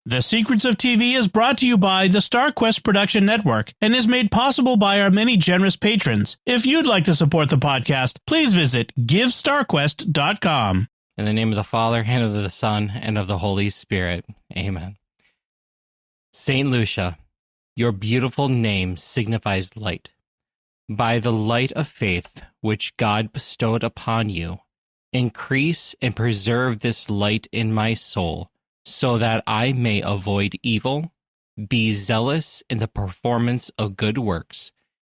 The Secrets of TV is brought to you by the StarQuest Production Network and is made possible by our many generous patrons. If you'd like to support the podcast, please visit GiveStarQuest.com. In the name of the Father, and of the Son, and of the Holy Spirit. Amen. Saint Lucia, your beautiful name signifies light. By the light of faith which God bestowed upon you, increase and preserve this light in my soul, so that I may avoid evil, be zealous in the performance of good works,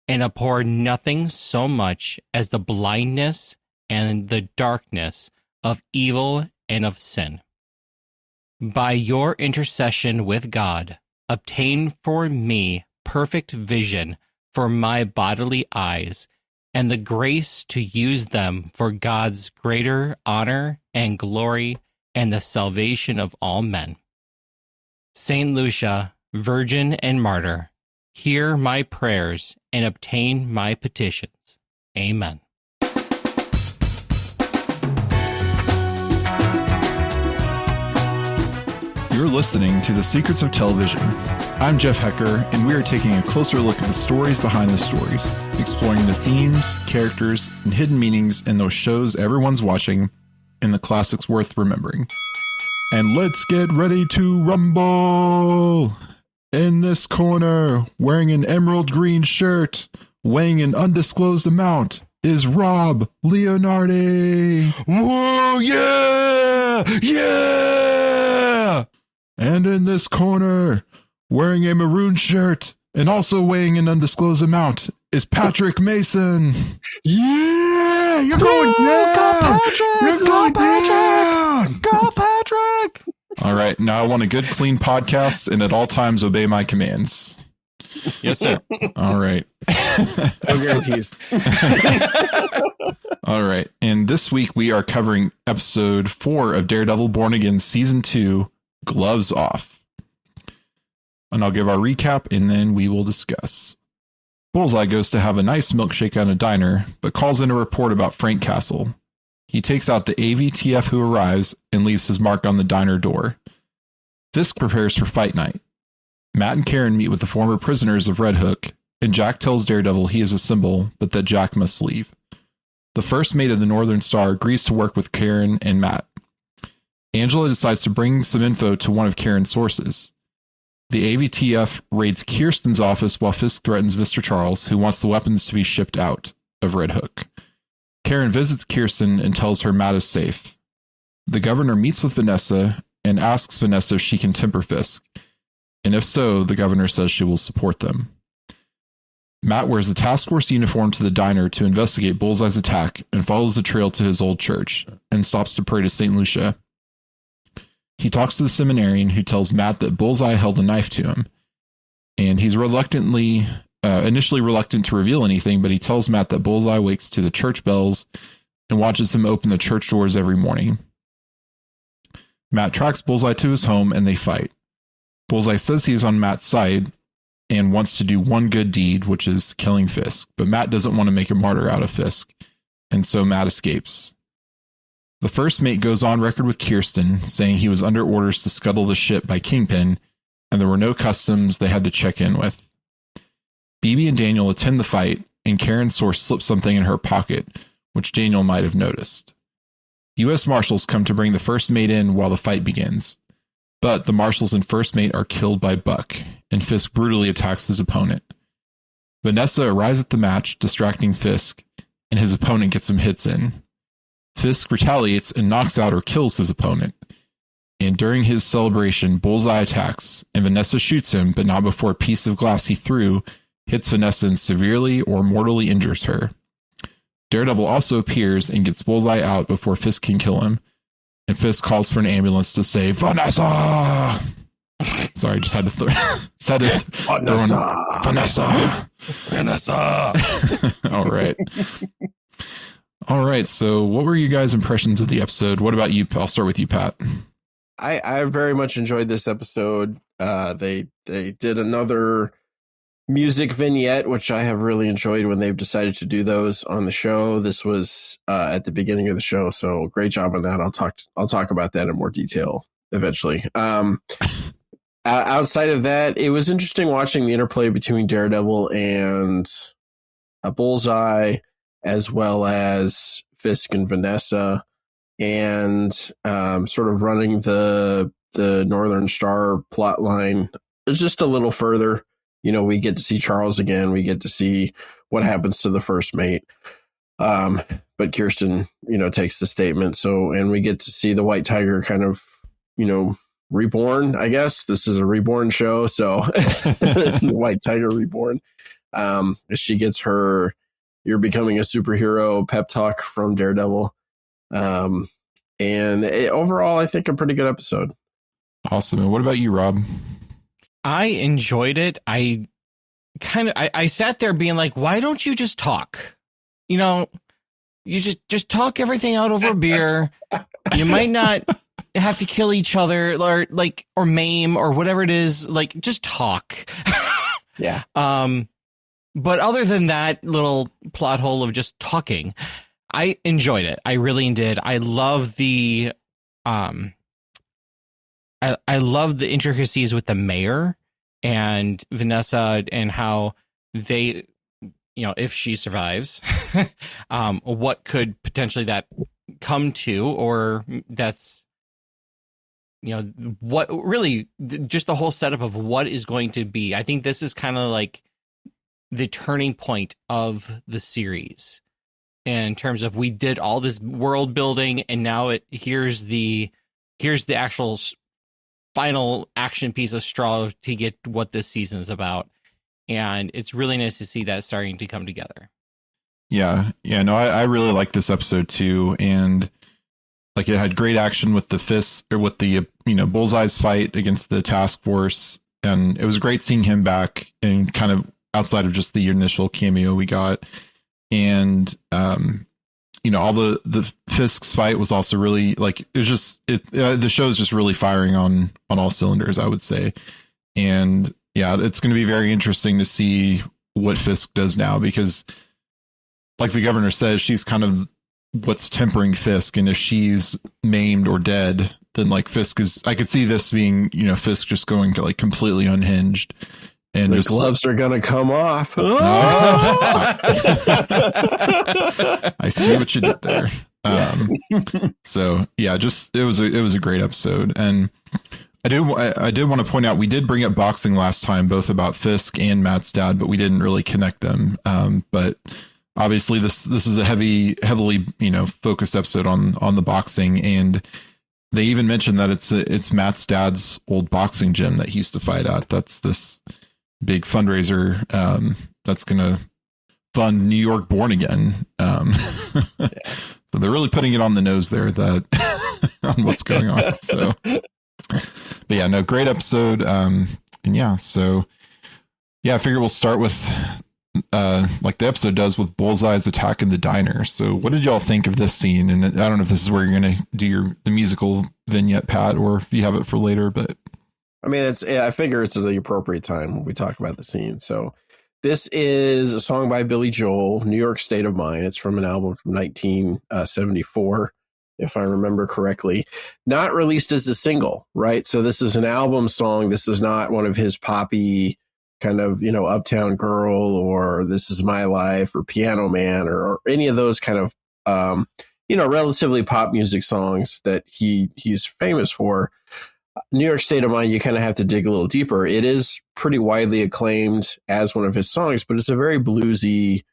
and abhor nothing so much as the blindness and the darkness of evil and of sin. By your intercession with God, obtain for me perfect vision for my bodily eyes, and the grace to use them for God's greater honor and glory and the salvation of all men. Saint Lucia, Virgin and Martyr, hear my prayers and obtain my petitions. Amen. You're listening to The Secrets of Television. I'm Jeff Haecker, and we are taking a closer look at the stories behind the stories, exploring the themes, characters, and hidden meanings in those shows everyone's watching and the classics worth remembering. And let's get ready to rumble! In this corner, wearing an emerald green shirt, weighing an undisclosed amount, is Rob Leonardi. Whoa, yeah! Yeah! And in this corner, wearing a maroon shirt and also weighing an undisclosed amount, is Patrick Mason. Yeah! You're going down! Go Patrick! You're going down! Go Patrick! All right, now I want a good, clean podcast, and at all times obey my commands. Yes, sir. All right. No guarantees. All right, and this week we are covering episode 4 of Daredevil Born Again Season 2, Gloves Off. And I'll give our recap, and then we will discuss. Bullseye goes to have a nice milkshake at a diner, but calls in a report about Frank Castle. He takes out the AVTF who arrives and leaves his mark on the diner door. Fisk prepares for fight night. Matt and Karen meet with the former prisoners of Red Hook, and Jack tells Daredevil he is a symbol, but that Jack must leave. The first mate of the Northern Star agrees to work with Karen and Matt. Angela decides to bring some info to one of Karen's sources. The AVTF raids Kirsten's office while Fisk threatens Mr. Charles, who wants the weapons to be shipped out of Red Hook. Karen visits Kirsten and tells her Matt is safe. The governor meets with Vanessa and asks Vanessa if she can temper Fisk, and if so, the governor says she will support them. Matt wears the task force uniform to the diner to investigate Bullseye's attack and follows the trail to his old church, and stops to pray to St. Lucia. He talks to the seminarian, who tells Matt that Bullseye held a knife to him, and he's initially reluctant to reveal anything, but he tells Matt that Bullseye wakes to the church bells and watches him open the church doors every morning. Matt tracks Bullseye to his home, and they fight. Bullseye says he is on Matt's side and wants to do one good deed, which is killing Fisk, but Matt doesn't want to make a martyr out of Fisk, and so Matt escapes. The first mate goes on record with Kirsten, saying he was under orders to scuttle the ship by Kingpin, and there were no customs they had to check in with. BB and Daniel attend the fight, and Karen's source slips something in her pocket, which Daniel might have noticed. U.S. Marshals come to bring the first mate in while the fight begins, but the Marshals and first mate are killed by Buck, and Fisk brutally attacks his opponent. Vanessa arrives at the match, distracting Fisk, and his opponent gets some hits in. Fisk retaliates and knocks out or kills his opponent. And during his celebration, Bullseye attacks, and Vanessa shoots him, but not before a piece of glass he threw hits Vanessa and severely or mortally injures her. Daredevil also appears and gets Bullseye out before Fisk can kill him, and Fisk calls for an ambulance to say, Vanessa! Sorry, just had to throw Vanessa! Vanessa! All right. All right, so what were you guys' impressions of the episode? What about you? I'll start with you, Pat. I very much enjoyed this episode. They did another music vignette, which I have really enjoyed when they've decided to do those on the show. This was at the beginning of the show, so great job on that. I'll talk about that in more detail eventually. outside of that, it was interesting watching the interplay between Daredevil and Bullseye, as well as Fisk and Vanessa, and sort of running the Northern Star plot line just a little further. You know, we get to see Charles again. We get to see what happens to the first mate. But Kirsten, you know, takes the statement. So, and we get to see the White Tiger kind of, you know, reborn, I guess. This is a reborn show. So the White Tiger reborn. She gets her "you're becoming a superhero" pep talk from Daredevil. Overall, I think a pretty good episode. Awesome. And what about you, Rob? I enjoyed it. I sat there being like, why don't you just talk? You know, you just talk everything out over beer. You might not have to kill each other or maim or whatever it is. Like, just talk. Yeah. But other than that little plot hole of just talking, I enjoyed it. I really did. I love the I love the intricacies with the mayor and Vanessa and how they, you know, if she survives, what could potentially that come to, or that's, you know, what really just the whole setup of what is going to be. I think this is kind of like the turning point of the series in terms of we did all this world building and now here's the actual final action piece of straw to get what this season is about. And it's really nice to see that starting to come together. Yeah. No, I really liked this episode too. And like, it had great action with the Fisk, or with the, you know, Bullseye's fight against the task force. And it was great seeing him back and kind of outside of just the initial cameo we got. And, you know, all the Fisk's fight was also really, like, it was just, the show is just really firing on all cylinders, I would say. And yeah, it's going to be very interesting to see what Fisk does now, because like the governor says, she's kind of what's tempering Fisk. And if she's maimed or dead, then like Fisk is, I could see this being, you know, Fisk just going to like completely unhinged. And the gloves are going to come off. Oh. I see what you did there. So yeah, just, it was a great episode. And I did want to point out, we did bring up boxing last time, both about Fisk and Matt's dad, but we didn't really connect them. But obviously this is a heavily, you know, focused episode on the boxing. And they even mentioned that it's Matt's dad's old boxing gym that he used to fight at. That's this big fundraiser that's going to fund New York Born Again. So they're really putting it on the nose there, that on what's going on. So, but yeah, no, great episode. And yeah, so yeah, I figure we'll start with like the episode does, with Bullseye's attack in the diner. So what did y'all think of this scene? And I don't know if this is where you're going to do the musical vignette, Pat, or if you have it for later, but I mean, I figure it's the appropriate time when we talk about the scene. So this is a song by Billy Joel, New York State of Mind. It's from an album from 1974, if I remember correctly. Not released as a single, right? So this is an album song. This is not one of his poppy kind of, you know, Uptown Girl or This Is My Life or Piano Man or any of those kind of, you know, relatively pop music songs that he's famous for. New York State of Mind, you kind of have to dig a little deeper. It is pretty widely acclaimed as one of his songs, but it's a very bluesy,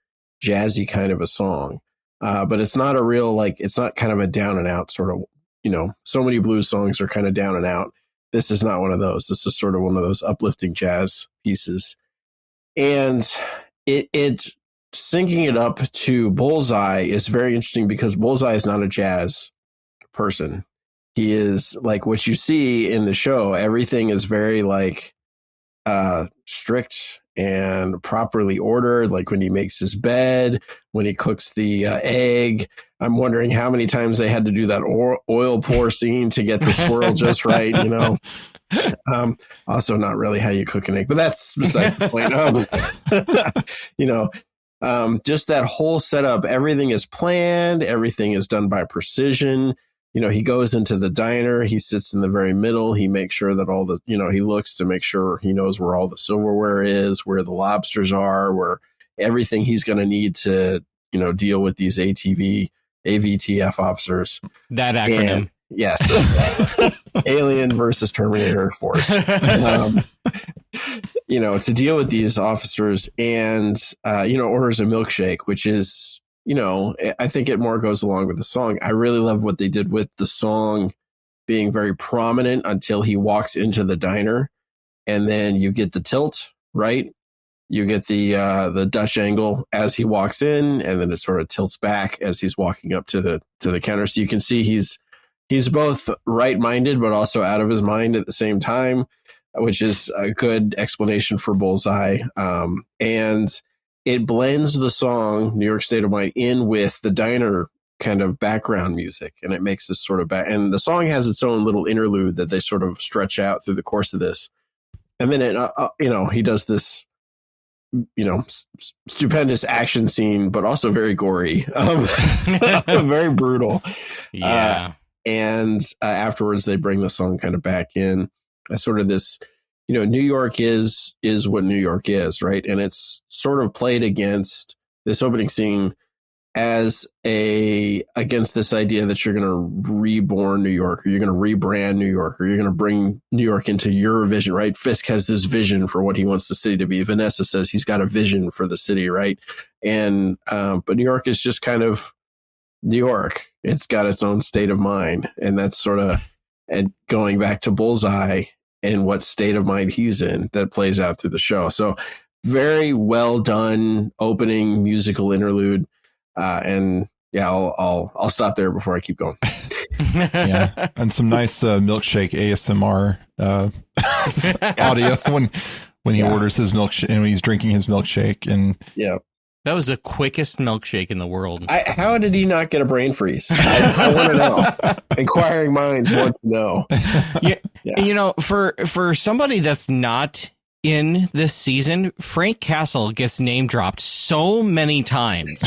jazzy kind of a song. But it's not a real, like, it's not kind of a down and out sort of, you know, so many blues songs are kind of down and out. This is not one of those. This is sort of one of those uplifting jazz pieces. And it syncing it up to Bullseye is very interesting, because Bullseye is not a jazz person. He is like what you see in the show. Everything is very like strict and properly ordered. Like when he makes his bed, when he cooks the egg. I'm wondering how many times they had to do that oil pour scene to get the swirl just right, you know. Also not really how you cook an egg, but that's besides the point. You know, just that whole setup, everything is planned, everything is done by precision. he goes into the diner, he sits in the very middle, he makes sure that all the, he looks to make sure he knows where all the silverware is, where the lobsters are, where everything he's going to need to, deal with these AVTF officers. That acronym. And, yes. Alien versus Terminator Force. To deal with these officers and, orders a milkshake, which is, I think it more goes along with the song. I really love what they did with the song being very prominent until he walks into the diner, and then you get the tilt, right? You get the Dutch angle as he walks in, and then it sort of tilts back as he's walking up to the counter. So you can see he's both right-minded but also out of his mind at the same time, which is a good explanation for Bullseye. And it blends the song New York State of Mind in with the diner kind of background music, and it makes this sort of and the song has its own little interlude that they sort of stretch out through the course of this. And then he does this stupendous action scene, but also very gory, very brutal. Yeah. And afterwards they bring the song kind of back in as sort of this, New York is what New York is, right? And it's sort of played against this opening scene as against this idea that you're going to reborn New York, or you're going to rebrand New York, or you're going to bring New York into your vision, right? Fisk has this vision for what he wants the city to be. Vanessa says he's got a vision for the city, right? And but New York is just kind of New York. It's got its own state of mind, and that's sort of, and going back to Bullseye and what state of mind he's in, that plays out through the show. So very well done opening musical interlude. And yeah, I'll stop there before I keep going. Yeah, and some nice milkshake ASMR audio when he orders his milkshake and when he's drinking his milkshake. And yeah, that was the quickest milkshake in the world. How did he not get a brain freeze? I want to know. Inquiring minds want to know. Yeah. For somebody that's not in this season, Frank Castle gets name dropped so many times.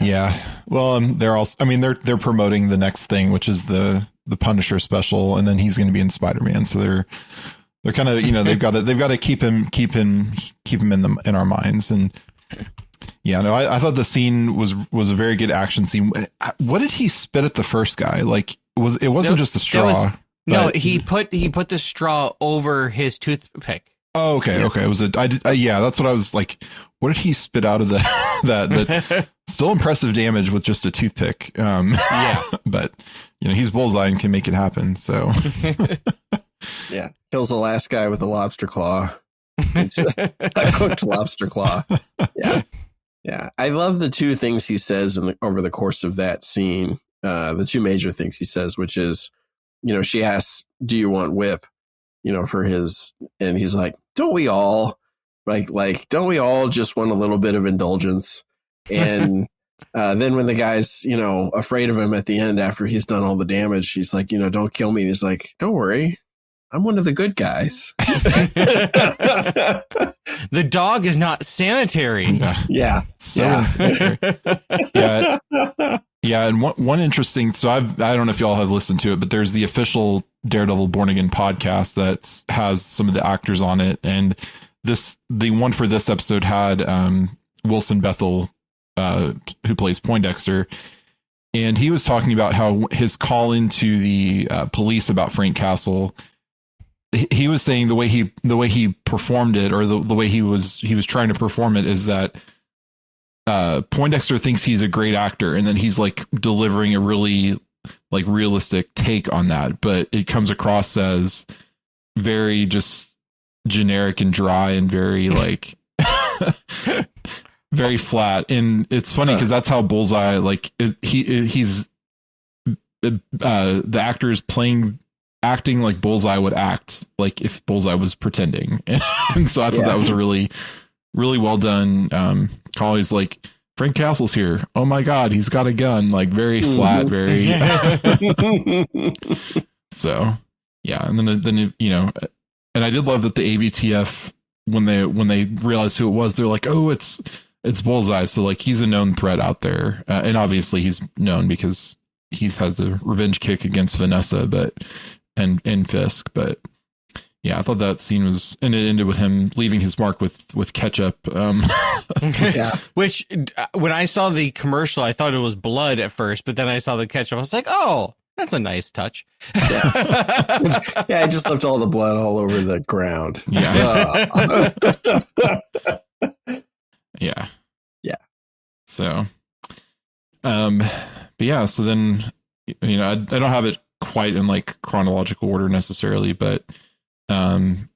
Yeah. Well, they're promoting the next thing, which is the Punisher special, and then he's going to be in Spider-Man. So they're kind of, they've got to keep him in our minds. And yeah, no, I thought the scene was a very good action scene. What did he spit at the first guy? Like, it wasn't just a straw. No, he put the straw over his toothpick. Oh, okay, yeah. Okay. It was yeah, that's what I was like. What did he spit out of that? But still impressive damage with just a toothpick. Yeah, but he's Bullseye and can make it happen. So yeah, kills the last guy with a lobster claw, a cooked lobster claw. Yeah, yeah. I love the two things he says over the course of that scene. The two major things he says, which is, she asks, "Do you want whip?" For his, and he's like, "Don't we all? Like, don't we all just want a little bit of indulgence?" And then when the guy's, afraid of him at the end after he's done all the damage, he's like, "Don't kill me." And he's like, "Don't worry, I'm one of the good guys." The dog is not sanitary. Yeah. Sanitary. Yeah. Yeah, and one interesting. So I don't know if y'all have listened to it, but there's the official Daredevil Born Again podcast that has some of the actors on it, and the one for this episode had Wilson Bethel, who plays Poindexter, and he was talking about how his call into the police about Frank Castle. He was saying the way he performed it, or the way he was trying to perform it, is that Poindexter thinks he's a great actor, and then he's like delivering a really like realistic take on that, but it comes across as very just generic and dry and very like very flat. And it's funny because that's how Bullseye, like he's the actor is acting like Bullseye would act, like if Bullseye was pretending. And so I thought that was a really, really well done call. He's like, "Frank Castle's here. Oh my God, he's got a gun." Like very flat, very. So yeah, and then and I did love that the AVTF when they realized who it was, they're like, "Oh, it's it's Bullseye. So like he's a known threat out there. And obviously he's known because he has a revenge kick against Vanessa, and Fisk. But yeah, I thought that scene was, and it ended with him leaving his mark with ketchup. Yeah. Which, when I saw the commercial, I thought it was blood at first, but then I saw the ketchup. I was like, oh, that's a nice touch. Yeah. I just left all the blood all over the ground. Yeah. Yeah. Yeah. So, but yeah, so then, I don't have it quite in like chronological order necessarily, but, then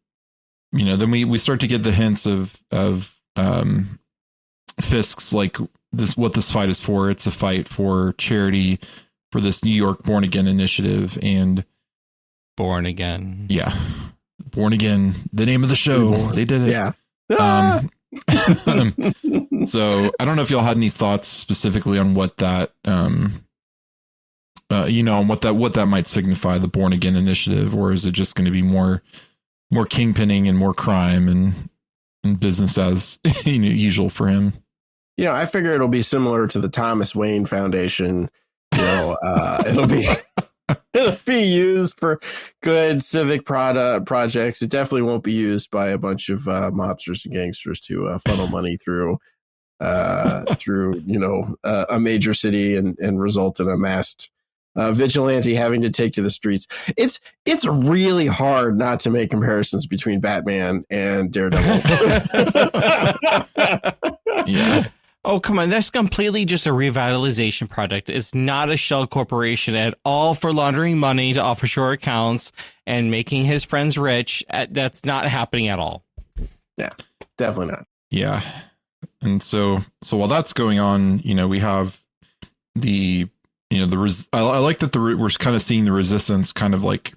we start to get the hints of Fisk's like what this fight is for. It's a fight for charity for this New York Born Again initiative, and Born Again. Yeah. Born Again, the name of the show. They did it. Yeah. So I don't know if y'all had any thoughts specifically on what that, on what that might signify, the Born Again initiative, or is it just going to be more kingpinning and more crime and business as usual for him? I figure it'll be similar to the Thomas Wayne Foundation. It'll be used for good civic projects. It definitely won't be used by a bunch of mobsters and gangsters to funnel money through a major city and result in a massed vigilante having to take to the streets. It's really hard not to make comparisons between Batman and Daredevil. Yeah. Oh, come on. That's completely just a revitalization project. It's not a shell corporation at all for laundering money to offshore accounts and making his friends rich. That's not happening at all. Yeah, definitely not. Yeah. And so while that's going on, we have I like that we're kind of seeing the resistance kind of like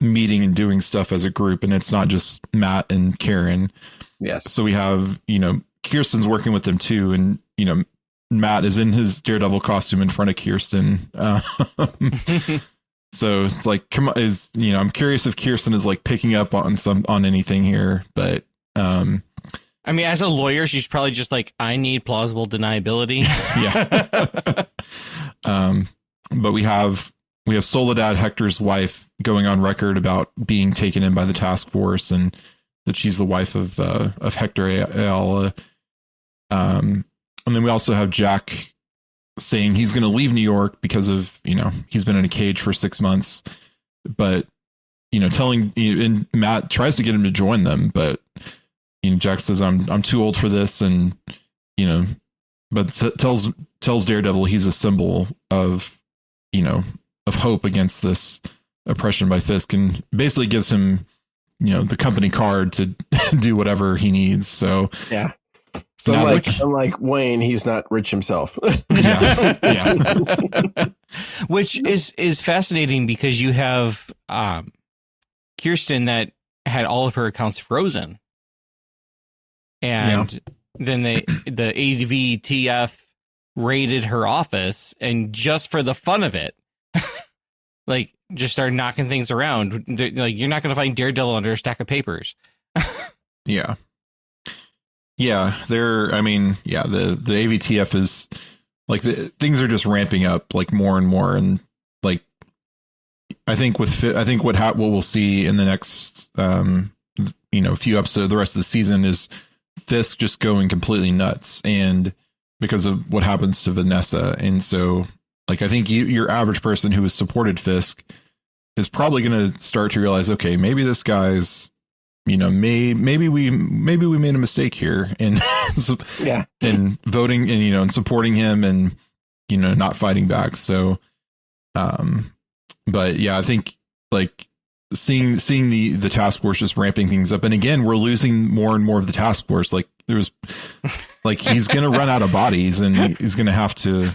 meeting and doing stuff as a group, and it's not just Matt and Karen. Yes. So we have, Kirsten's working with them too, and Matt is in his Daredevil costume in front of Kirsten. So it's like, come on, I'm curious if Kirsten is like picking up on anything here, but I mean, as a lawyer, she's probably just like, I need plausible deniability. Yeah. But we have Soledad, Hector's wife, going on record about being taken in by the task force, and that she's the wife of Hector Ayala. And then we also have Jack saying he's going to leave New York because of, he's been in a cage for 6 months, but, and Matt tries to get him to join them, but, Jack says, I'm too old for this. And, but tells Daredevil he's a symbol of, of hope against this oppression by Fisk, and basically gives him, the company card to do whatever he needs. So, yeah. So unlike Wayne, he's not rich himself. Yeah. Which is fascinating, because you have Kirsten that had all of her accounts frozen, and then the AVTF raided her office, and just for the fun of it, like just started knocking things around. Like, you're not going to find Daredevil under a stack of papers. Yeah. Yeah, the AVTF is like, things are just ramping up like more and more, and like I think what we'll see in the next few episodes, the rest of the season, is Fisk just going completely nuts, and because of what happens to Vanessa. And so like, I think your average person who has supported Fisk is probably going to start to realize, okay, maybe this guy's, maybe we made a mistake here in in voting and, and supporting him and, not fighting back. So, but yeah, I think like seeing the task force just ramping things up. And again, we're losing more and more of the task force. Like, there's like, he's going to run out of bodies, and he's going to have to,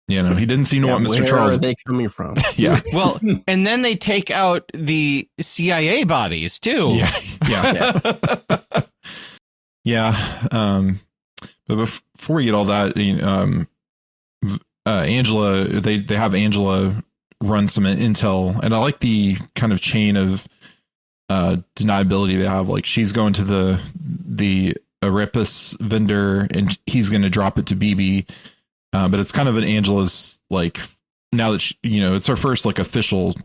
he didn't seem to want Mr. Charles. Where are they coming from? Yeah. Well, and then they take out the CIA bodies too. Yeah. But before we get all that, Angela, they have Angela run some intel, and I like the kind of chain of deniability they have. Like, she's going to the Arepas vendor, and he's going to drop it to BB. But it's kind of an Angela's, like, now that she, it's her first like official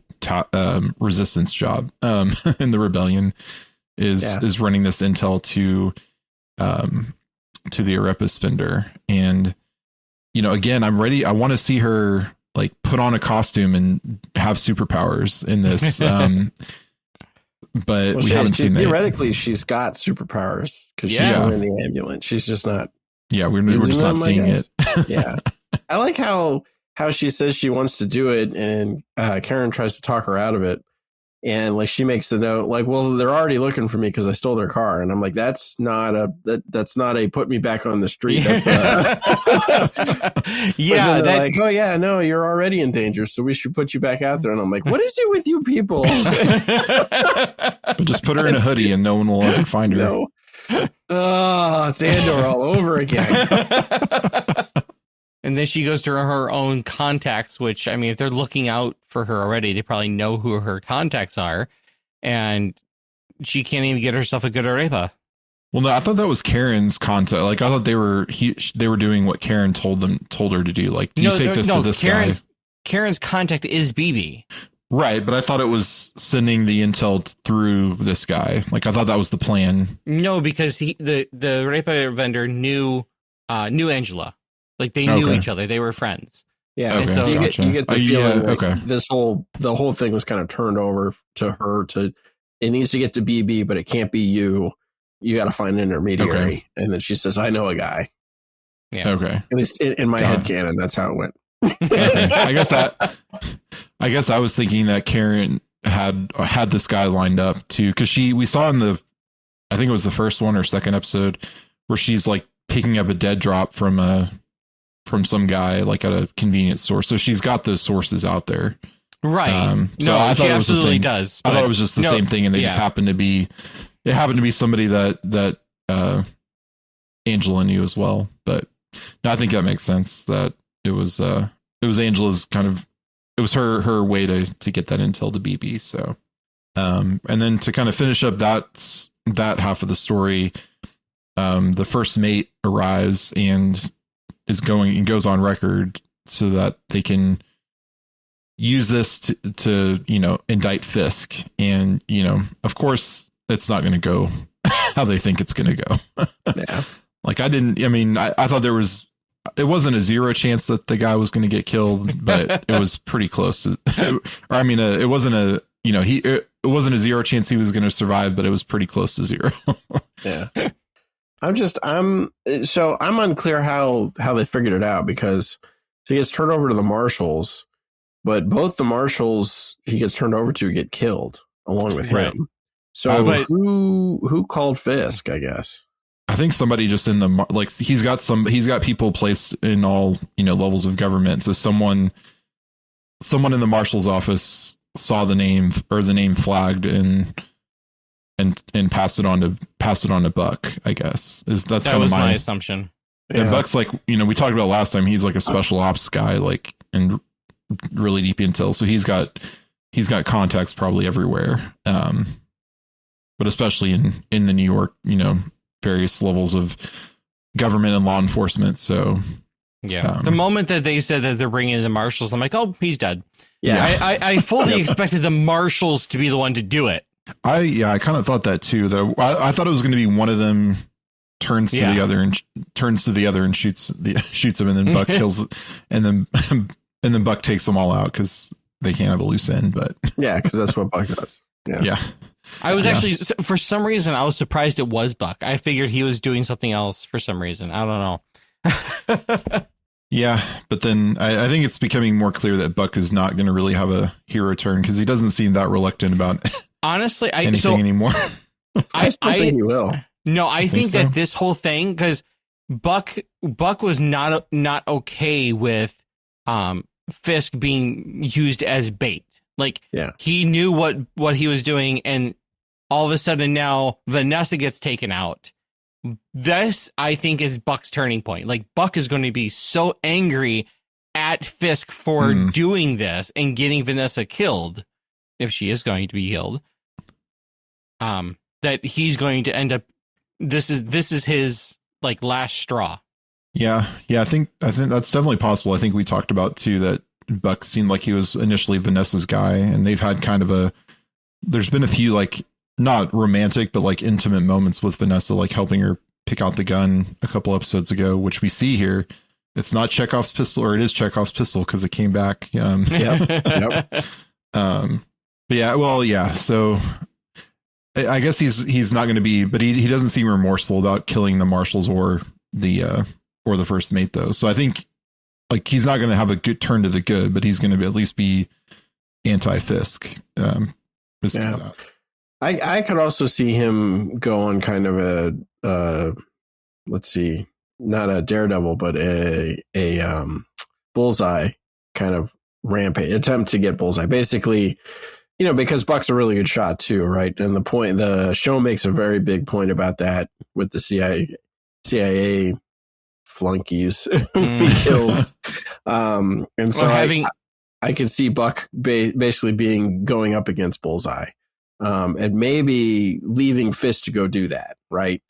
resistance job in the rebellion is running this intel to the Arepas vendor. And again, I'm ready. I want to see her like put on a costume and have superpowers in this. But we haven't seen that. Theoretically, she's got superpowers because she's in the ambulance. She's just not. Yeah, we're just not seeing it. Yeah, I like how she says she wants to do it, and Karen tries to talk her out of it, and like she makes the note like, "Well, they're already looking for me because I stole their car," and I'm like, "That's not a put me back on the street." Yeah, like, oh yeah, no, you're already in danger, so we should put you back out there. And I'm like, what is it with you people? But just put her in a hoodie, and no one will ever find her. No. Oh, it's Andor all over again. And then she goes to her own contacts, which, I mean, if they're looking out for her already, they probably know who her contacts are. And she can't even get herself a good arepa. Well, no, I thought that was Karen's contact. Like, I thought they were doing what Karen told her to do. Like, take this to this guy. Karen's contact is BB. Right, but I thought it was sending the intel through this guy. Like, I thought that was the plan. No, because the arepa vendor knew Angela. Like, they knew each other. They were friends. Yeah, okay, and so you get the feeling like okay. the whole thing was kind of turned over to her. It needs to get to BB, but it can't be you. You got to find an intermediary. Okay. And then she says, "I know a guy." Yeah. Okay. At least in my head canon, that's how it went. Okay. I guess I was thinking that Karen had this guy lined up too, because we saw in I think it was the first one or second episode where she's like picking up a dead drop from some guy like at a convenience store. So she's got those sources out there. Right. So I thought she absolutely does. I thought it was just the same thing, and they just happened to be somebody that Angela knew as well. But no, I think that makes sense that it was Angela's it was her way to get that intel to BB. So and then to kind of finish up that half of the story, the first mate arrives and goes on record so that they can use this to indict Fisk. And of course it's not going to go how they think it's going to go. Yeah. Like I thought it wasn't a zero chance that the guy was going to get killed, but it was pretty close to, it wasn't it wasn't a zero chance he was going to survive, but it was pretty close to zero. Yeah. I'm unclear how they figured it out, because he gets turned over to the marshals, but both the marshals he gets turned over to get killed along with him. Right. So who called Fisk, I guess? I think somebody just in the, he's got people placed in all, levels of government. So someone in the marshal's office saw the name flagged and passed it on to Buck, I guess. That was my assumption. And yeah. Buck's like, we talked about last time, he's like a special ops guy, like, and really deep intel. So he's got contacts probably everywhere. But especially in the New York, various levels of government and law enforcement. So yeah, the moment that they said that they're bringing in the marshals, I'm like, oh, he's dead. Yeah. I fully expected the marshals to be the one to do it. I kind of thought that too, though. I thought it was going to be one of them turns to the other and shoots him, and then Buck kills, and then Buck takes them all out because they can't have a loose end. But yeah, because that's what Buck does. Yeah. I was actually, for some reason, I was surprised it was Buck. I figured he was doing something else for some reason. I don't know. Yeah, but then I think it's becoming more clear that Buck is not going to really have a hero turn, because he doesn't seem that reluctant about honestly anything anymore. I think he will. No, I think that this whole thing, because Buck was not okay with Fisk being used as bait. Like, he knew what he was doing, and all of a sudden now Vanessa gets taken out. This, I think, is Buck's turning point. Like, Buck is going to be so angry at Fisk for doing this and getting Vanessa killed, if she is going to be killed, that he's going to end up this is his like last straw. Yeah. I think that's definitely possible. I think we talked about too that Buck seemed like he was initially Vanessa's guy, and they've had kind of there's been a few like not romantic but like intimate moments with Vanessa, like helping her pick out the gun a couple episodes ago, which we see here. It's not Chekhov's pistol, or it is Chekhov's pistol because it came back. Yep. But yeah, well, yeah. So I guess he's not going to be, but he doesn't seem remorseful about killing the marshals or the first mate though. So I think like he's not going to have a good turn to the good, but he's going to at least be anti-Fisk. I could also see him go on kind of a let's see, not a Daredevil, but a Bullseye kind of rampage attempt to get Bullseye. Basically, because Buck's a really good shot too, right? And the show makes a very big point about that with the CIA flunkies he kills. And so I could see Buck basically going up against Bullseye. And maybe leaving Fisk to go do that, right?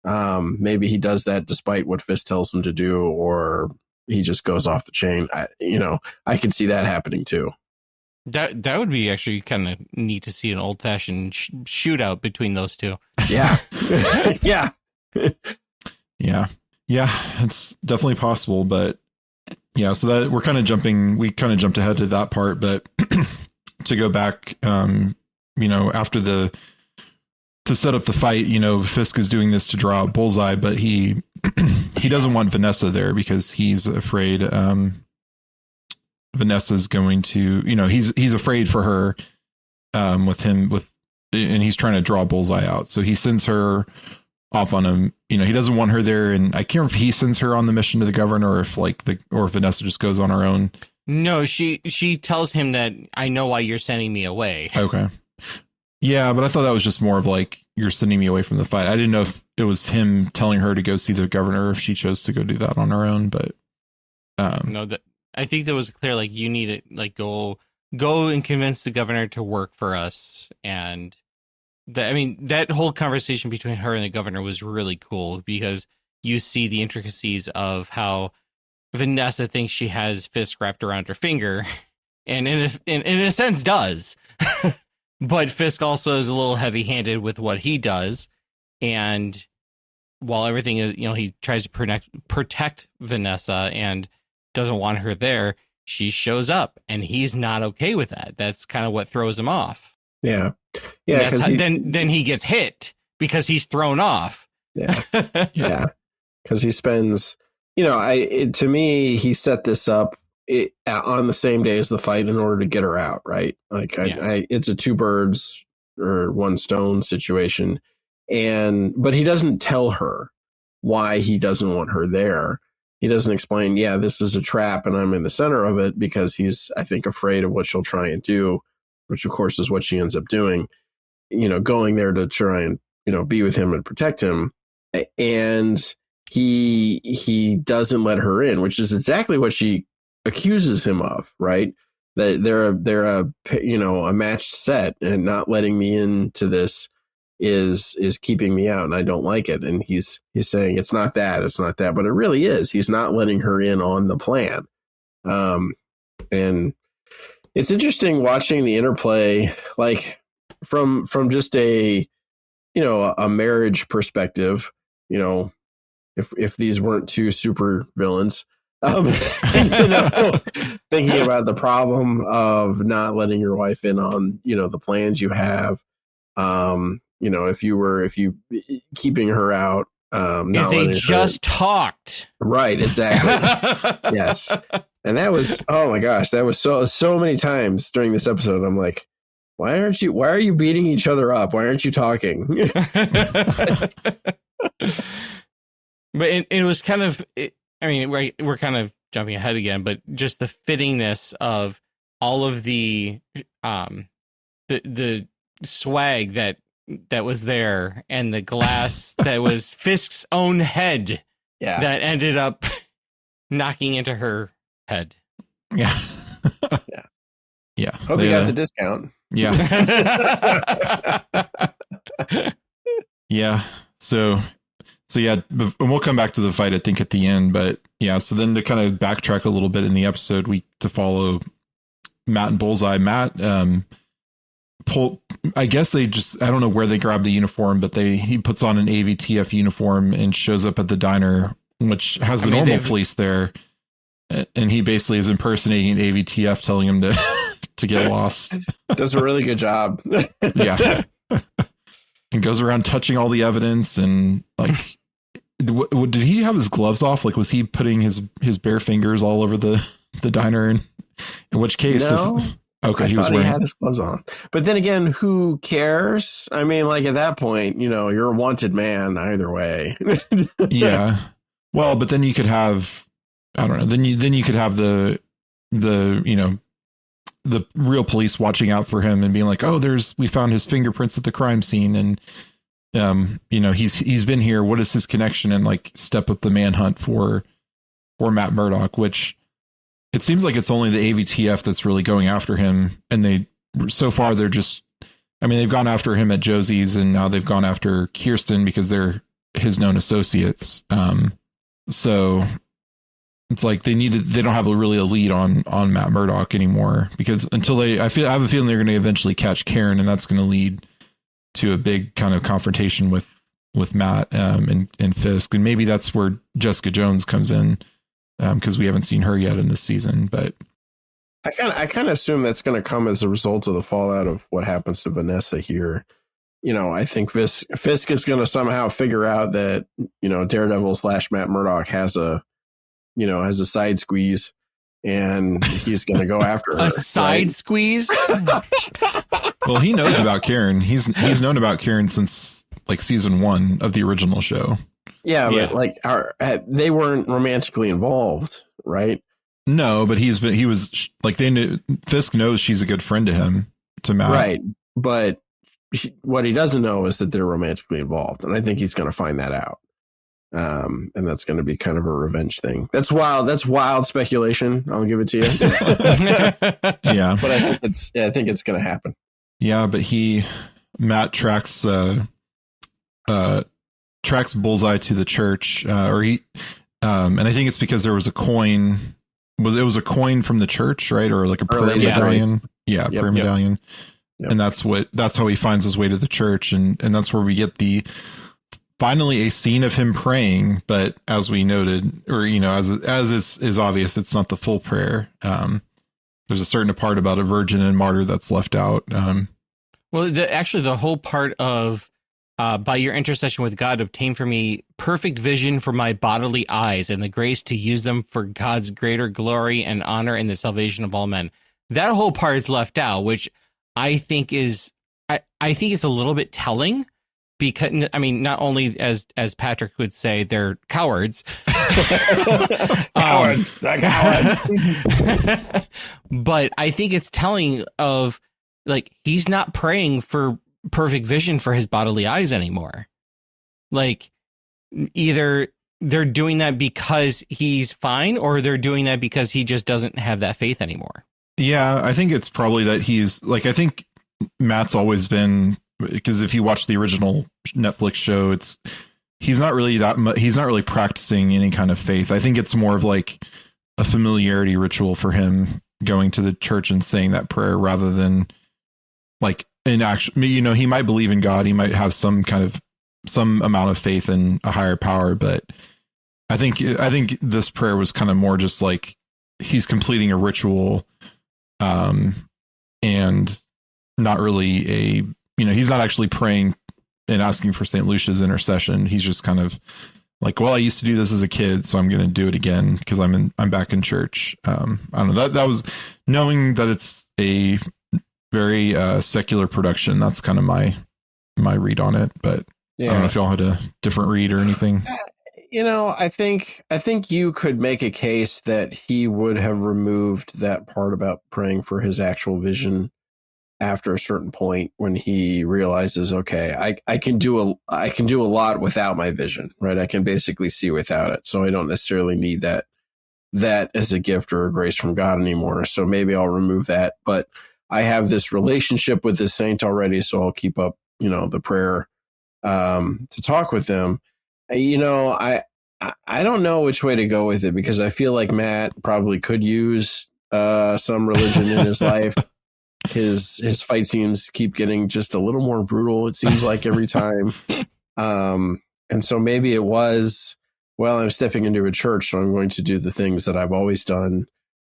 Maybe he does that despite what Fisk tells him to do, or he just goes off the chain. I could see that happening too. That would be actually kind of neat to see an old-fashioned shootout between those two. Yeah. Yeah. Yeah, it's definitely possible, but yeah, so that we kind of jumped ahead to that part, but to go back, after to set up the fight, Fisk is doing this to draw a Bullseye, but he doesn't want Vanessa there because he's afraid Vanessa's going to, he's afraid for her and he's trying to draw Bullseye out. So he sends her off on him. He doesn't want her there, and I can't remember if he sends her on the mission to the governor or if Vanessa just goes on her own. No, she tells him that I know why you're sending me away. Okay. Yeah, but I thought that was just more of like, you're sending me away from the fight. I didn't know if it was him telling her to go see the governor, or if she chose to go do that on her own, but no, I think there was clear, like, you need to like go and convince the governor to work for us. And that whole conversation between her and the governor was really cool, because you see the intricacies of how Vanessa thinks she has Fisk wrapped around her finger, and in a sense does. But Fisk also is a little heavy-handed with what he does, and while everything is, he tries to protect Vanessa and doesn't want her there, she shows up, and he's not okay with that. That's kind of what throws him off. Yeah. Then he gets hit because he's thrown off. Yeah. Yeah. Because he spends, to me, he set this up on the same day as the fight in order to get her out, right? Like, it's a two birds or one stone situation. But he doesn't tell her why he doesn't want her there. He doesn't explain, this is a trap and I'm in the center of it, because he's, I think, afraid of what she'll try and do, which of course is what she ends up doing, going there to try and, be with him and protect him. And he doesn't let her in, which is exactly what she accuses him of, right? That they're a matched set, and not letting me into this is keeping me out, and I don't like it. And he's saying it's not that, but it really is. He's not letting her in on the plan. And it's interesting watching the interplay, like from just a marriage perspective, if these weren't two super villains, thinking about the problem of not letting your wife in on, the plans you have. If you keeping her out, if they just talked, right? Exactly. Yes. And that was, oh my gosh, that was so many times during this episode. I'm like, why are you beating each other up? Why aren't you talking? But it was kind of, we're kind of jumping ahead again, but just the fittingness of all of the swag that was there, and the glass that was Fisk's own head, that ended up knocking into her head. Yeah. Yeah. Hope you got the discount. Yeah. Yeah. So So yeah, and we'll come back to the fight, I think, at the end. But yeah, so then to kind of backtrack a little bit in the episode, to follow Matt and Bullseye. Matt, I guess I don't know where they grabbed the uniform, but he puts on an AVTF uniform and shows up at the diner, which has the normal fleece there. And he basically is impersonating AVTF, telling him to get lost. Does a really good job. Yeah. And goes around touching all the evidence and like, did he have his gloves off? Like, was he putting his bare fingers all over the diner? In which case, no, okay, he had his gloves on. But then again, who cares? I mean, like at that point, you're a wanted man either way. Yeah. Well, but then you could have, I don't know. Then you could have the real police watching out for him and being like, oh, we found his fingerprints at the crime scene, and he's been here. What is his connection? And like step up the manhunt for Matt Murdock, which it seems like it's only the AVTF that's really going after him. And so far they're just, they've gone after him at Josie's, and now they've gone after Kirsten because they're his known associates. So it's like they don't have really a lead on Matt Murdock anymore, because until I have a feeling they're going to eventually catch Karen, and that's going to lead to a big kind of confrontation with Matt and Fisk. And maybe that's where Jessica Jones comes in, because we haven't seen her yet in this season. But I kind of assume that's going to come as a result of the fallout of what happens to Vanessa here. I think Fisk is going to somehow figure out that, Daredevil / Matt Murdock has a side squeeze, and he's going to go after her. A side squeeze? Well, he knows about Karen. He's known about Karen since like season 1 of the original show. Yeah, but like they weren't romantically involved, right? No, but Fisk knows she's a good friend to him, to Matt. Right. But what he doesn't know is that they're romantically involved. And I think he's going to find that out. And that's going to be kind of a revenge thing. That's wild. That's wild speculation. I'll give it to you. Yeah. But I think it's going to happen. Yeah, but Matt tracks Bullseye to the church, and I think it's because there was a coin. It was a coin from the church, right? Or like a prayer medallion. Yeah, prayer medallion. Yep. And that's how he finds his way to the church, and that's where we get finally a scene of him praying. But as we noted, or as is obvious, it's not the full prayer. There's a certain part about a virgin and martyr that's left out. Well, the whole part of by your intercession with God, obtain for me perfect vision for my bodily eyes and the grace to use them for God's greater glory and honor and the salvation of all men. That whole part is left out, which I think is, I think it's a little bit telling, because not only as Patrick would say, they're cowards. Cowards. But I think it's telling of, like, he's not praying for perfect vision for his bodily eyes anymore. Like, either they're doing that because he's fine, or they're doing that because he just doesn't have that faith anymore. Yeah, I think it's probably that he's like, I think Matt's always been, because if you watch the original Netflix show, he's not really practicing any kind of faith. I think it's more of like a familiarity ritual for him, going to the church and saying that prayer, rather than like in action. He might believe in God, he might have some amount of faith in a higher power, but I think this prayer was kind of more just like he's completing a ritual, and not really he's not actually praying and asking for St. Lucia's intercession. He's just kind of like, well, I used to do this as a kid, so I'm going to do it again because I'm back in church. I don't know. That was, knowing that it's a very secular production. That's kind of my read on it, but yeah. I don't know if y'all had a different read or anything. I think you could make a case that he would have removed that part about praying for his actual vision after a certain point, when he realizes, okay, I can do a lot without my vision, right? I can basically see without it. So I don't necessarily need that as a gift or a grace from God anymore. So maybe I'll remove that, but I have this relationship with this saint already. So I'll keep up, the prayer, to talk with them. I don't know which way to go with it, because I feel like Matt probably could use some religion in his life. His fight scenes keep getting just a little more brutal, it seems like, every time. And so maybe it was, well, I'm stepping into a church, so I'm going to do the things that I've always done.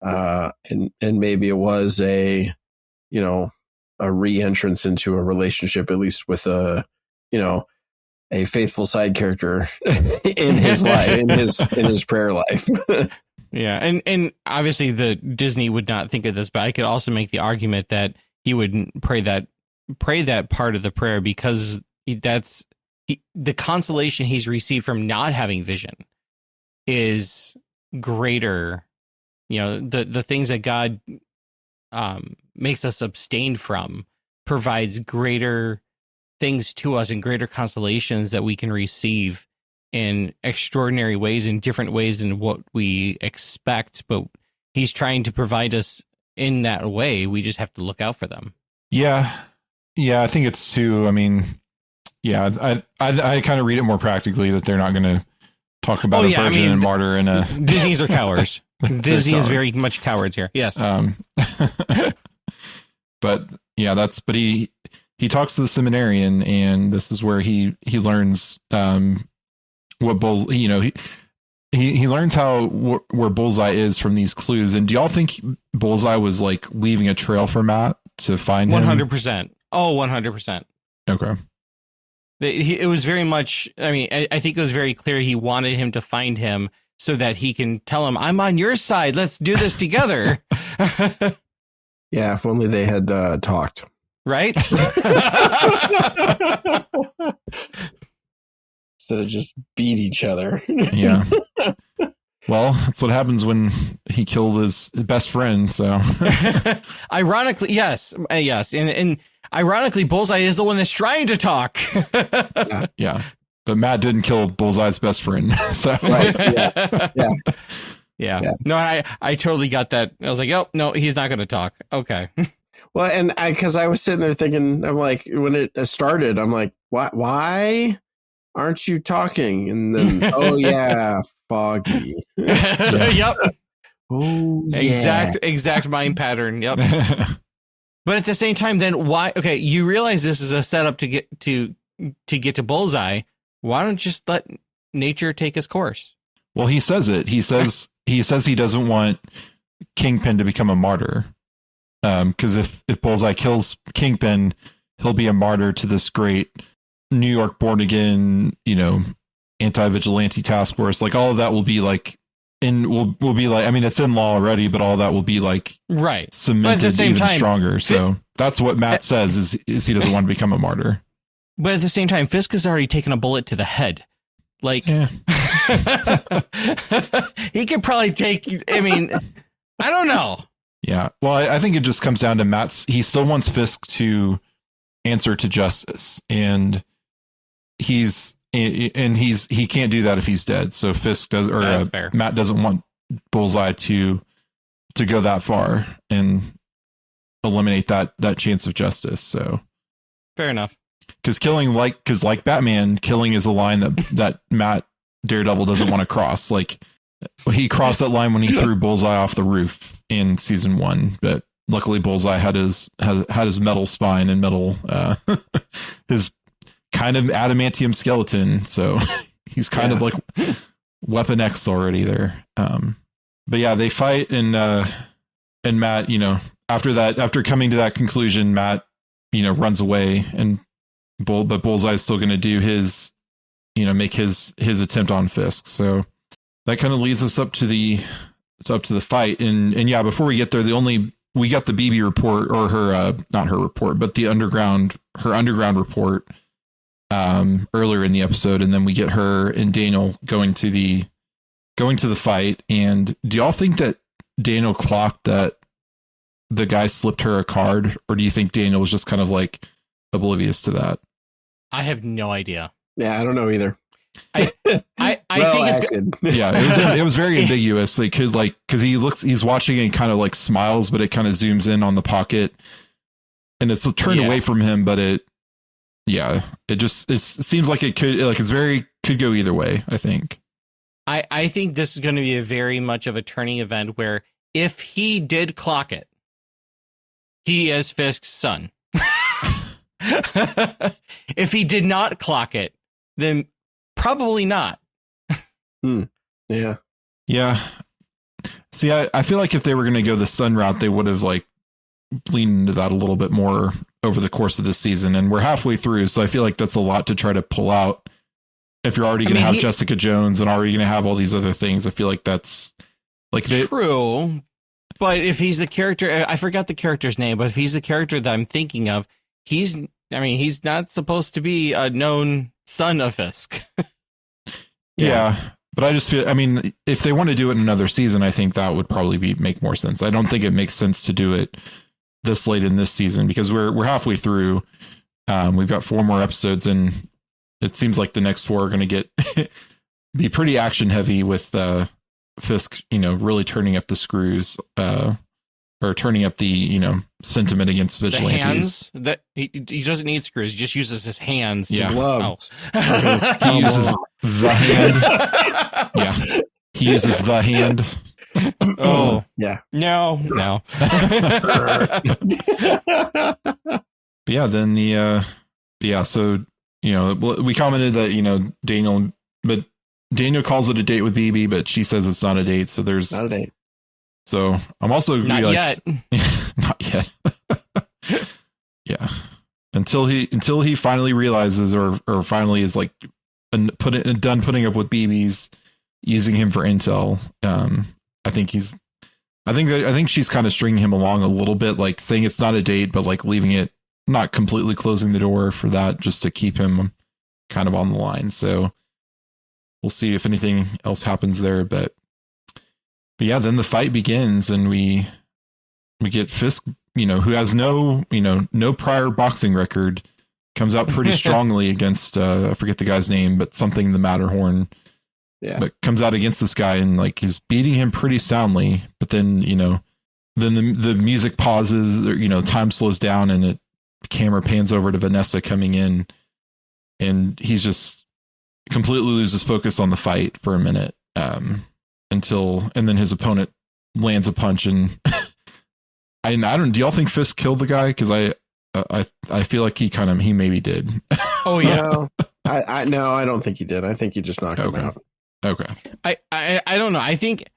And maybe it was a re-entrance into a relationship, at least with a faithful side character in his life, in his prayer life. Yeah, and obviously the Disney would not think of this, but I could also make the argument that he would pray that part of the prayer because the consolation he's received from not having vision is greater. The things that God makes us abstain from provides greater things to us and greater consolations that we can receive in extraordinary ways, in different ways than what we expect. But he's trying to provide us in that way. We just have to look out for them. Yeah. I think it's too. I mean, yeah, I kind of read it more practically that they're not going to talk about a virgin and martyr in a. Disney's are cowards. Disney is very much cowards here. Yes. But yeah, but he talks to the seminarian, and this is where he learns what he learns where Bullseye is from these clues. And do y'all think Bullseye was like leaving a trail for Matt to find him? 100%. Oh, 100%. Okay. It was very much, I mean, I think it was very clear he wanted him to find him so that he can tell him, I'm on your side. Let's do this together. Yeah, if only they had talked. Right? Instead of just beat each other. Yeah. Well, that's what happens when he killed his best friend, so. Ironically, yes. And ironically, Bullseye is the one that's trying to talk. Yeah. But Matt didn't kill Bullseye's best friend. So. Right. Yeah. No, I totally got that. I was like, oh, no, he's not going to talk. Okay. Well, and because I was sitting there thinking, I'm like, when it started, I'm like, why aren't you talking? And then, oh, yeah, Foggy. Yep. Oh, yeah. Exact mind pattern. Yep. But at the same time, then why? Okay, you realize this is a setup to get to Bullseye. Why don't you just let nature take its course? Well, he says it. He says he doesn't want Kingpin to become a martyr. Because if Bullseye kills Kingpin, he'll be a martyr to this great New York born again, anti-vigilante task force. Like all of that will be like will be like, I mean, it's in law already, but all that will be like right cemented but at the same even time, stronger. So that's what Matt says is he doesn't want to become a martyr. But at the same time, Fisk has already taken a bullet to the head. Like he could probably take. I mean, I don't know. Yeah. Well, I think it just comes down to he still wants Fisk to answer to justice, and he can't do that if he's dead. So Fisk does, or Matt doesn't want Bullseye to go that far and eliminate that chance of justice. So fair enough. Because like Batman, killing is a line that Matt Daredevil doesn't want to cross. Like he crossed that line when he threw Bullseye off the roof in season 1, but luckily Bullseye had his metal spine and metal his kind of adamantium skeleton, so he's kind of like Weapon X already there. But yeah, they fight, and Matt, after coming to that conclusion, Matt, runs away, but Bullseye's still going to do his, make his attempt on Fisk. So that kind of leads us up to the fight, and yeah, before we get there, we got the BB report, or her not her report, but her underground report earlier in the episode, and then we get her and Daniel going to the fight. And do y'all think that Daniel clocked that the guy slipped her a card, or do you think Daniel was just kind of like oblivious to that? I have no idea. Yeah, I don't know either. I think it's yeah, it was very ambiguous. Like, because he's watching and kind of like smiles, but it kind of zooms in on the pocket, and it's turned away from him, but yeah, it seems like it could go either way, I think. I think this is going to be a very much of a turning event where if he did clock it, he is Fisk's son. If he did not clock it, then probably not. Yeah. Yeah. See, I feel like if they were going to go the son route, they would have like leaned into that a little bit more over the course of this season. And we're halfway through, so I feel like that's a lot to try to pull out. If you're already going to have Jessica Jones and already going to have all these other things, I feel like that's like true. But if he's the character, I forgot the character's name, but if he's the character that I'm thinking of, he's not supposed to be a known son of Fisk. Yeah. But I just feel, if they want to do it in another season, I think that would probably make more sense. I don't think it makes sense to do it this late in this season because we're halfway through. We've got 4 more episodes, and it seems like the next 4 are going to be pretty action heavy with Fisk, really turning up the screws, or turning up the sentiment against vigilantes. The hands that he doesn't need screws; he just uses his hands. Yeah, gloves. Oh. He uses the hand. Yeah, he uses the hand. Oh yeah. No. But yeah, then so we commented that Daniel calls it a date with BB, but she says it's not a date, so there's not a date. So I'm also not yet. Not yet. Yeah, until he finally realizes or finally is like done putting up with BBs using him for intel. I think she's kind of stringing him along a little bit, like saying it's not a date, but like leaving it, not completely closing the door for that, just to keep him kind of on the line. So we'll see if anything else happens there, but yeah, then the fight begins, and we get Fisk, who has no prior boxing record, comes out pretty strongly against I forget the guy's name, but something the Matterhorn. Yeah. But comes out against this guy and like is beating him pretty soundly. But then the music pauses, or time slows down, and the camera pans over to Vanessa coming in, and he's just completely loses focus on the fight for a minute. And then his opponent lands a punch, and I don't. Do y'all think Fisk killed the guy? Because I feel like he maybe did. Oh yeah. No, I don't think he did. I think he just knocked him out. Okay. I don't know. I think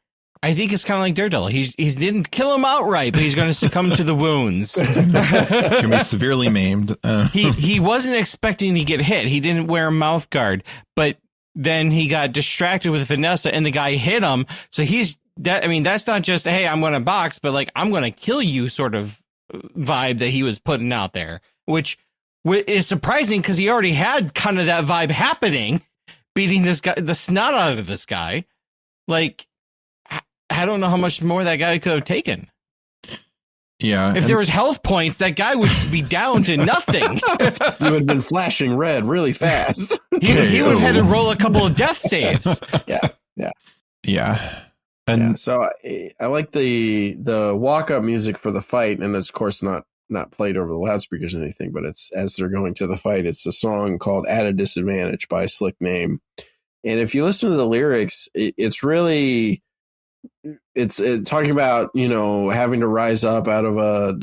it's kind of like Daredevil. He didn't kill him outright, but he's going to succumb to the wounds. Can be severely maimed. He wasn't expecting to get hit. He didn't wear a mouth guard, but then he got distracted with Vanessa, and the guy hit him. So that's not just, hey, I'm going to box, but like, I'm going to kill you sort of vibe that he was putting out there, which is surprising because he already had kind of that vibe happening, beating this guy, the snot out of this guy. Like, I don't know how much more that guy could have taken. Yeah. If there was health points, that guy would be down to nothing. He would have been flashing red really fast. He would have had to roll a couple of death saves. Yeah. And so I like the walk-up music for the fight, and it's of course not played over the loudspeakers or anything, but it's as they're going to the fight. It's a song called "At a Disadvantage" by Slick Name, and if you listen to the lyrics, it's really it's talking about having to rise up out of a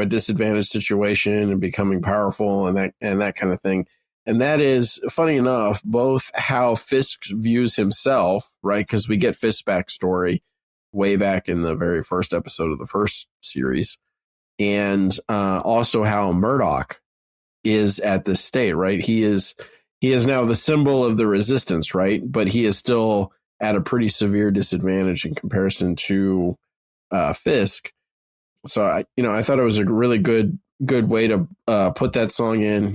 disadvantaged situation and becoming powerful and that kind of thing. And that is, funny enough, both how Fisk views himself, right? Because we get Fisk's backstory way back in the very first episode of the first series, and also how Murdoch is at this state, right? He is now the symbol of the resistance, right? But he is still at a pretty severe disadvantage in comparison to Fisk. So I thought it was a really good way to put that song in.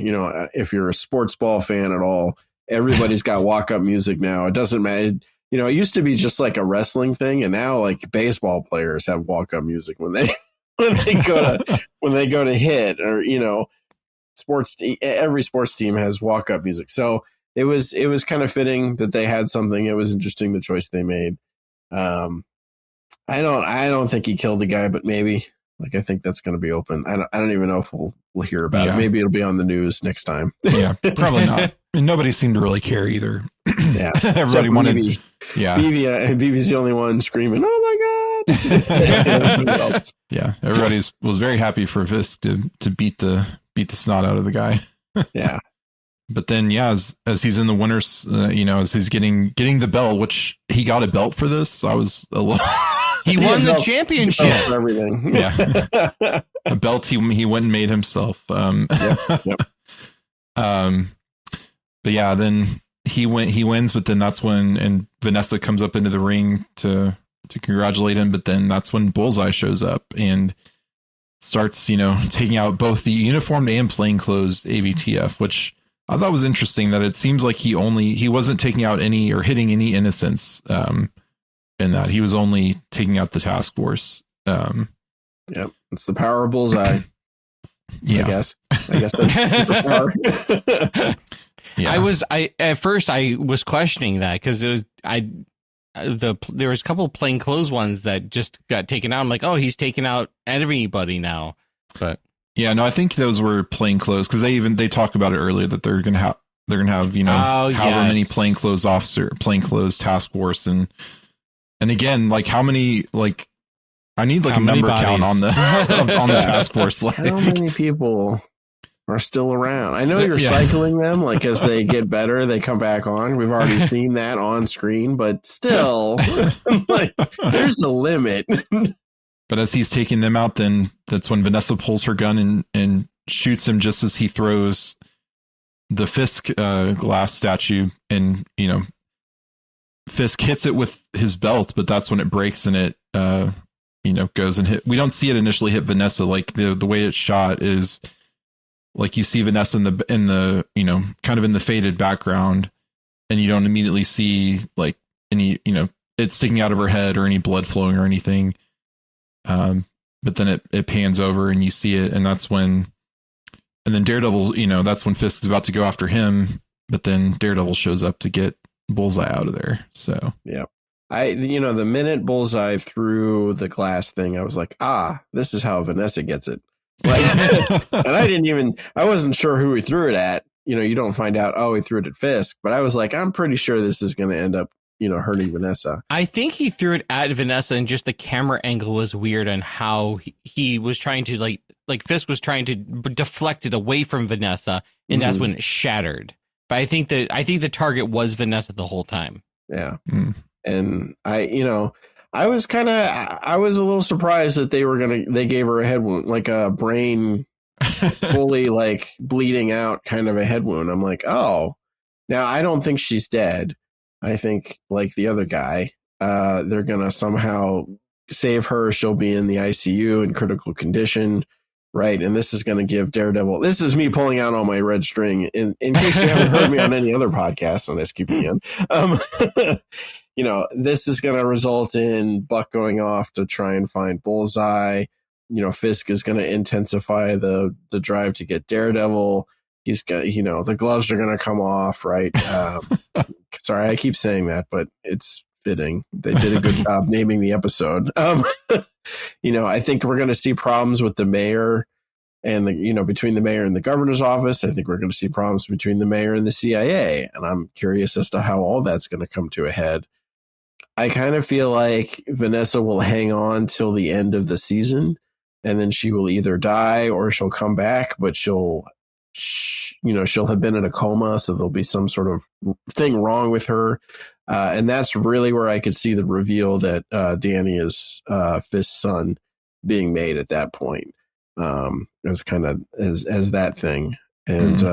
If you're a sports ball fan at all, everybody's got walk-up music now. It doesn't matter. It used to be just like a wrestling thing, and now like baseball players have walk-up music when they go to hit, or every sports team has walk-up music. So it was kind of fitting that they had something. It was interesting, the choice they made. I don't think he killed the guy, but maybe. Like, I think that's going to be open. I don't even know if we'll hear about it. Yeah. Maybe it'll be on the news next time. Yeah, probably not. And nobody seemed to really care either. Yeah. Everybody wanted. BB. Yeah. BB's the only one screaming, "Oh my God!" Yeah. Everybody was very happy for Fisk to beat the snot out of the guy. Yeah. But then, yeah, as he's in the winners, as he's getting the belt, which he got a belt for this, I was a little. He won the championship. For everything. Yeah. A belt he went and made himself. Yep. But yeah, then he wins, but then that's when and Vanessa comes up into the ring to congratulate him, but then that's when Bullseye shows up and starts, taking out both the uniformed and plainclothes AVTF, which I thought was interesting that it seems like he wasn't taking out any or hitting any innocents in that. He was only taking out the task force. Yep. It's the power of Bullseye. Yeah. I guess that's the power. Yeah. At first I was questioning that because there was a couple plainclothes ones that just got taken out. I'm like, oh, he's taking out everybody now. But yeah, no, I think those were plainclothes because they talked about it earlier that they're gonna have however many plainclothes task force and again, like how many, like I need like a number count on the on the task force. Like, how many people are still around? I know you're cycling them, like as they get better, they come back on. We've already seen that on screen, but still, like there's a limit. But as he's taking them out, then that's when Vanessa pulls her gun and shoots him just as he throws the Fisk glass statue, and Fisk hits it with his belt, but that's when it breaks and it goes and hit. We don't see it initially hit Vanessa. Like the way it's shot is like you see Vanessa in the kind of in the faded background, and you don't immediately see like any it sticking out of her head or any blood flowing or anything. But then it pans over and you see it, and then Daredevil, that's when Fisk is about to go after him, but then Daredevil shows up to get Bullseye out of there. So yeah, the minute Bullseye threw the glass thing, I was like, this is how Vanessa gets it. Like, and I wasn't sure who he threw it at. You don't find out, he threw it at Fisk, but I was like, I'm pretty sure this is going to end up hurting Vanessa. I think he threw it at Vanessa, and just the camera angle was weird on how he was trying to like Fisk was trying to deflect it away from Vanessa, and that's when it shattered. But I think the target was Vanessa the whole time. Yeah. And I was a little surprised that they gave her a head wound, like a brain fully like bleeding out kind of a head wound. I'm like, now I don't think she's dead. I think, like the other guy, they're going to somehow save her. She'll be in the ICU in critical condition, right? And this is going to give Daredevil... This is me pulling out all my red string. In case you haven't heard me on any other podcast on SQPN. This is going to result in Buck going off to try and find Bullseye. Fisk is going to intensify the drive to get Daredevil. He's got, the gloves are going to come off, right? Sorry, I keep saying that, but it's fitting. They did a good job naming the episode. I think we're going to see problems with the mayor and between the mayor and the governor's office. I think we're going to see problems between the mayor and the CIA. And I'm curious as to how all that's going to come to a head. I kind of feel like Vanessa will hang on till the end of the season, and then she will either die or she'll come back, but she'll have been in a coma, so there'll be some sort of thing wrong with her. And that's really where I could see the reveal that Danny is Fisk's son being made at that point, as kind of as that thing. And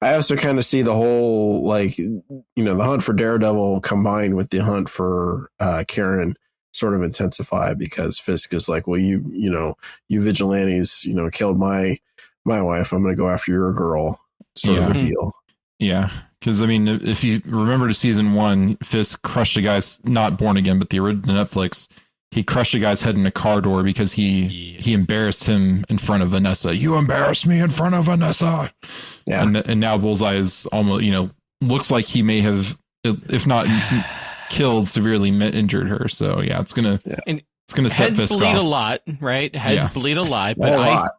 I also kind of see the whole, the hunt for Daredevil combined with the hunt for Karen sort of intensify, because Fisk is like, well, you vigilantes, killed my wife, I'm going to go after your girl, sort of a deal. Yeah. Because, if you remember to season 1, Fisk crushed a guy's, not Born Again, but the original Netflix, he crushed a guy's head in a car door because he embarrassed him in front of Vanessa. You embarrassed me in front of Vanessa. Yeah. And now Bullseye is almost, looks like he may have, if not killed, severely injured her. So, yeah, it's going to... And It's going to set Heads Fisk bleed off. a lot, right? Heads bleed a lot, but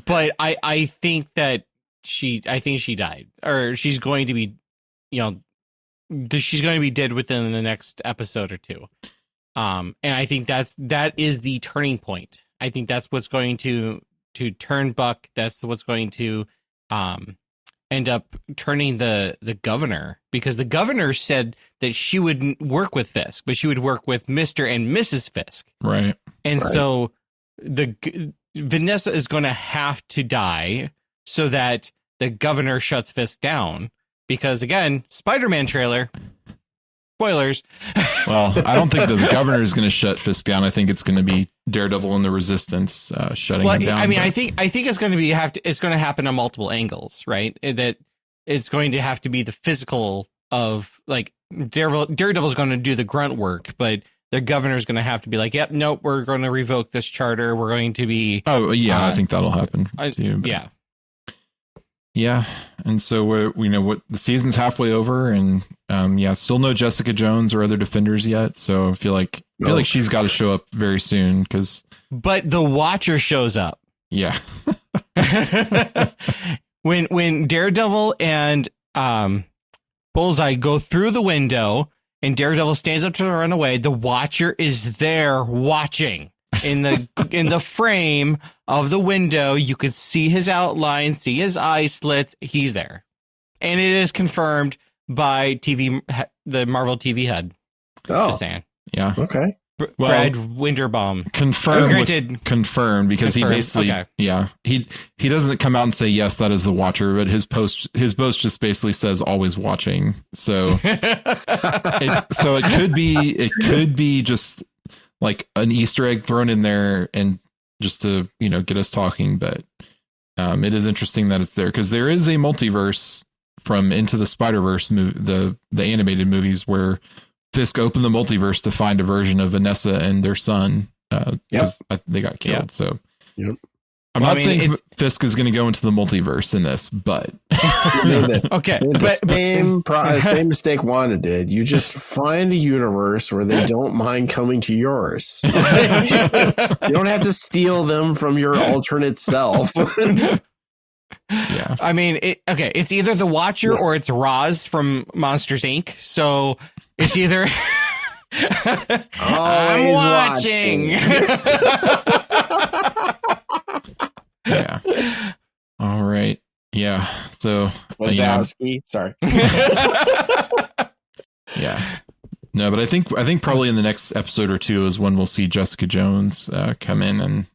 but I think that she died, or she's going to be, she's going to be dead within the next episode or two. And I think that is the turning point. I think that's what's going to turn Buck. That's what's going to end up turning the governor, because the governor said that she wouldn't work with Fisk, but she would work with Mr. and Mrs. Fisk. Right. And so Vanessa is going to have to die so that the governor shuts Fisk down, because again, Spider-Man trailer, spoilers. Well, I don't think that the governor is going to shut Fisk down. I think it's going to be Daredevil and the Resistance shutting him down. I mean, I think it's going to be it's going to happen on multiple angles, right? That it's going to have to be the physical of, like, Daredevil's going to do the grunt work, but the governor's going to have to be like, yep, nope, we're going to revoke this charter. We're going to be. Oh yeah, I think that'll happen too. Yeah. Yeah, and so we know what the season's halfway over, and still no Jessica Jones or other Defenders yet. So I feel like she's got to show up very soon, but the Watcher shows up. Yeah. when Daredevil and Bullseye go through the window, and Daredevil stands up to run away, the Watcher is there watching. In the frame of the window, you could see his outline, see his eye slits. He's there, and it is confirmed by the Marvel TV head. Oh, just saying. Yeah. Okay. Brad Winderbaum confirmed because he basically he doesn't come out and say yes, that is the Watcher, but his post just basically says always watching. So it could be just like an Easter egg thrown in there, and just to get us talking. But it is interesting that it's there, because there is a multiverse from Into the Spider-Verse the animated movies, where Fisk opened the multiverse to find a version of Vanessa and their son because they got killed. Yep. So I'm not saying Fisk is going to go into the multiverse in this, but same mistake Wanda did. You just find a universe where they don't mind coming to yours. You don't have to steal them from your alternate self. Yeah, I mean, it's either the Watcher or it's Roz from Monsters Inc. So it's either I'm watching. Yeah. All right. Yeah. So Wazowski. Sorry. Yeah. No, but I think probably in the next episode or two is when we'll see Jessica Jones come in, and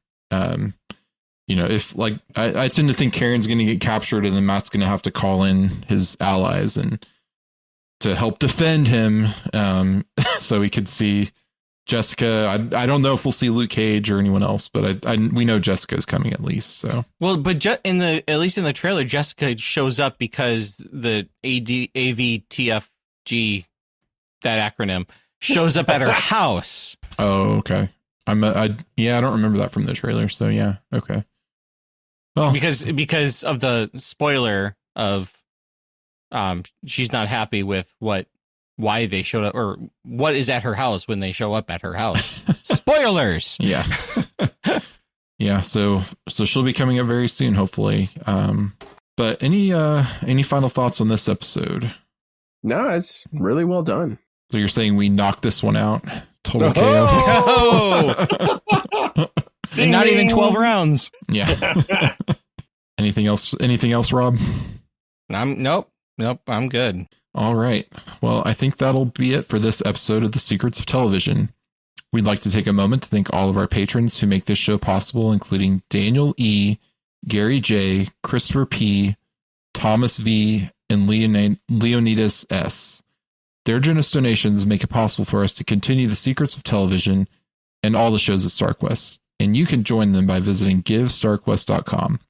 if like I tend to think Karen's going to get captured, and then Matt's going to have to call in his allies and to help defend him, so we could see Jessica. I don't know if we'll see Luke Cage or anyone else, but we know Jessica's coming at least. So well, but at least in the trailer, Jessica shows up because the AVTFG, that acronym, shows up at her house. Oh, okay. I don't remember that from the trailer. So yeah, okay. Well, because of the spoiler of, she's not happy with why they showed up, or what is at her house when they show up at her house. Spoilers. Yeah. Yeah. So she'll be coming up very soon, hopefully. But any final thoughts on this episode? No, it's really well done. So you're saying we knocked this one out? Total KO. And not even 12 rounds. Yeah. Anything else, Rob? Nope. I'm good. All right. Well, I think that'll be it for this episode of The Secrets of Television. We'd like to take a moment to thank all of our patrons who make this show possible, including Daniel E., Gary J., Christopher P., Thomas V., and Leonidas S. Their generous donations make it possible for us to continue The Secrets of Television and all the shows at StarQuest, and you can join them by visiting GiveStarQuest.com.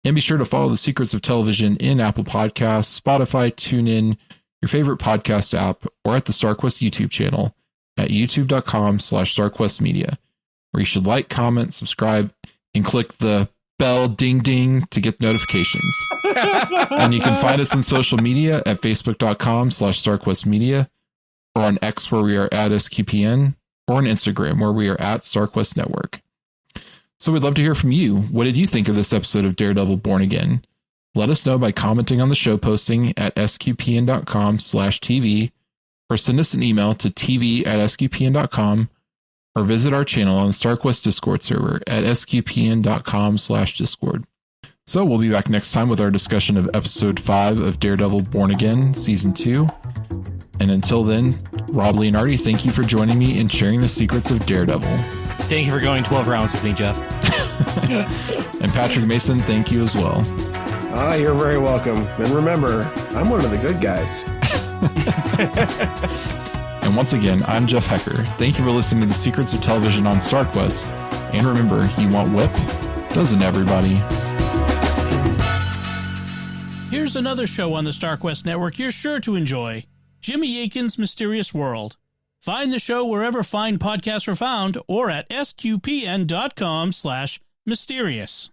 And be sure to follow The Secrets of Television in Apple Podcasts, Spotify, TuneIn, your favorite podcast app, or at the StarQuest YouTube channel at youtube.com/StarQuestMedia, where you should like, comment, subscribe, and click the bell ding ding to get notifications. And you can find us on social media at facebook.com/StarQuestMedia, or on X, where we are at SQPN, or on Instagram, where we are at StarQuest Network. So we'd love to hear from you. What did you think of this episode of Daredevil Born Again? Let us know by commenting on the show posting at sqpn.com/TV, or send us an email to tv@sqpn.com, or visit our channel on the StarQuest Discord server at sqpn.com/Discord. So we'll be back next time with our discussion of Episode 5 of Daredevil Born Again, Season 2. And until then, Rob Leonardi, thank you for joining me and sharing the secrets of Daredevil. Thank you for going 12 rounds with me, Jeff. And Patrick Mason, thank you as well. You're very welcome. And remember, I'm one of the good guys. And once again, I'm Jeff Haecker. Thank you for listening to The Secrets of Television on StarQuest. And remember, you want whip? Doesn't everybody? Here's another show on the StarQuest Network you're sure to enjoy. Jimmy Akin's Mysterious World. Find the show wherever fine podcasts are found or at sqpn.com/mysterious.